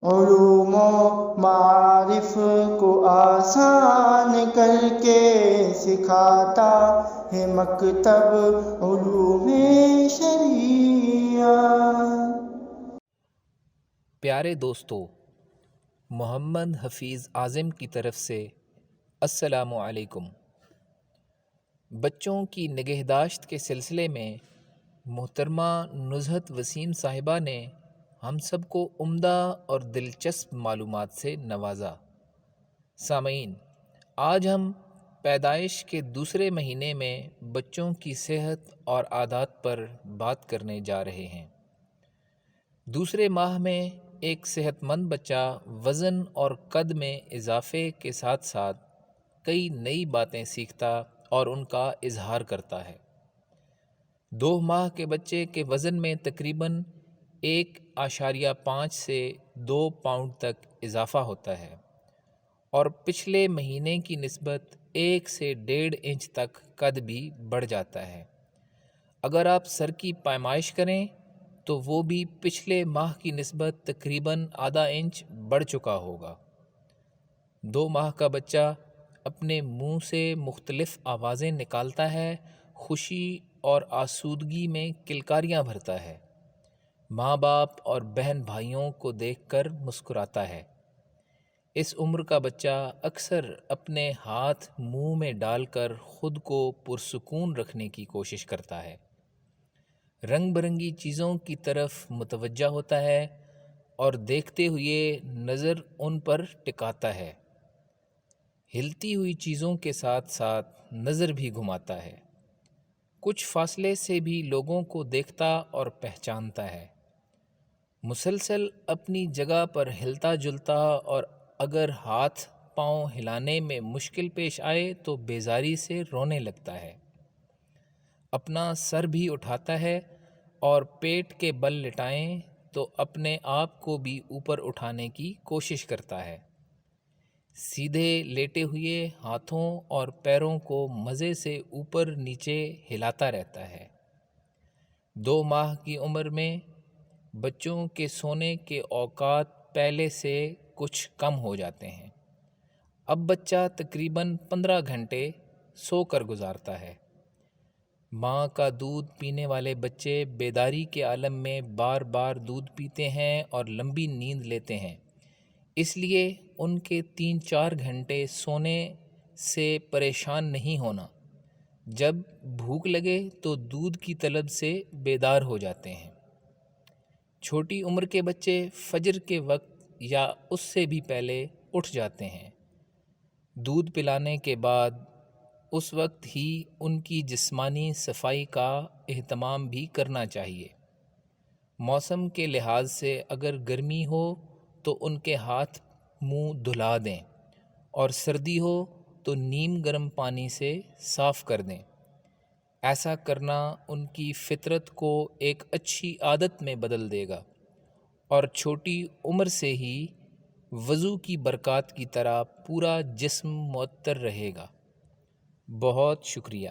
علوم و معارف کو آسان کر کے سکھاتا ہے مکتب علوم شریعہ۔ پیارے دوستو، محمد حفیظ اعظم کی طرف سے السلام علیکم۔ بچوں کی نگہداشت کے سلسلے میں محترمہ نزہت وسیم صاحبہ نے ہم سب کو عمدہ اور دلچسپ معلومات سے نوازا۔ سامعین، آج ہم پیدائش کے دوسرے مہینے میں بچوں کی صحت اور عادات پر بات کرنے جا رہے ہیں۔ دوسرے ماہ میں ایک صحت مند بچہ وزن اور قد میں اضافے کے ساتھ ساتھ کئی نئی باتیں سیکھتا اور ان کا اظہار کرتا ہے۔ 2 ماہ کے بچے کے وزن میں تقریباً 1.5 سے 2 پاؤنڈ تک اضافہ ہوتا ہے اور پچھلے مہینے کی نسبت 1 سے 1.5 انچ تک قد بھی بڑھ جاتا ہے۔ اگر آپ سر کی پیمائش کریں تو وہ بھی پچھلے ماہ کی نسبت تقریباً ½ انچ بڑھ چکا ہوگا۔ 2 ماہ کا بچہ اپنے منہ سے مختلف آوازیں نکالتا ہے، خوشی اور آسودگی میں کلکاریاں بھرتا ہے، ماں باپ اور بہن بھائیوں کو دیکھ کر مسکراتا ہے۔ اس عمر کا بچہ اکثر اپنے ہاتھ منہ میں ڈال کر خود کو پرسکون رکھنے کی کوشش کرتا ہے، رنگ برنگی چیزوں کی طرف متوجہ ہوتا ہے اور دیکھتے ہوئے نظر ان پر ٹکاتا ہے، ہلتی ہوئی چیزوں کے ساتھ ساتھ نظر بھی گھماتا ہے، کچھ فاصلے سے بھی لوگوں کو دیکھتا اور پہچانتا ہے، مسلسل اپنی جگہ پر ہلتا جلتا اور اگر ہاتھ پاؤں ہلانے میں مشکل پیش آئے تو بیزاری سے رونے لگتا ہے، اپنا سر بھی اٹھاتا ہے اور پیٹ کے بل لٹائیں تو اپنے آپ کو بھی اوپر اٹھانے کی کوشش کرتا ہے، سیدھے لیٹے ہوئے ہاتھوں اور پیروں کو مزے سے اوپر نیچے ہلاتا رہتا ہے۔ 2 ماہ کی عمر میں بچوں کے سونے کے اوقات پہلے سے کچھ کم ہو جاتے ہیں۔ اب بچہ تقریباً 15 گھنٹے سو کر گزارتا ہے۔ ماں کا دودھ پینے والے بچے بیداری کے عالم میں بار بار دودھ پیتے ہیں اور لمبی نیند لیتے ہیں، اس لیے ان کے 3-4 گھنٹے سونے سے پریشان نہیں ہونا۔ جب بھوک لگے تو دودھ کی طلب سے بیدار ہو جاتے ہیں۔ چھوٹی عمر کے بچے فجر کے وقت یا اس سے بھی پہلے اٹھ جاتے ہیں۔ دودھ پلانے کے بعد اس وقت ہی ان کی جسمانی صفائی کا اہتمام بھی کرنا چاہیے۔ موسم کے لحاظ سے اگر گرمی ہو تو ان کے ہاتھ منہ دھلا دیں اور سردی ہو تو نیم گرم پانی سے صاف کر دیں۔ ایسا کرنا ان کی فطرت کو ایک اچھی عادت میں بدل دے گا اور چھوٹی عمر سے ہی وضو کی برکات کی طرح پورا جسم معطر رہے گا۔ بہت شکریہ۔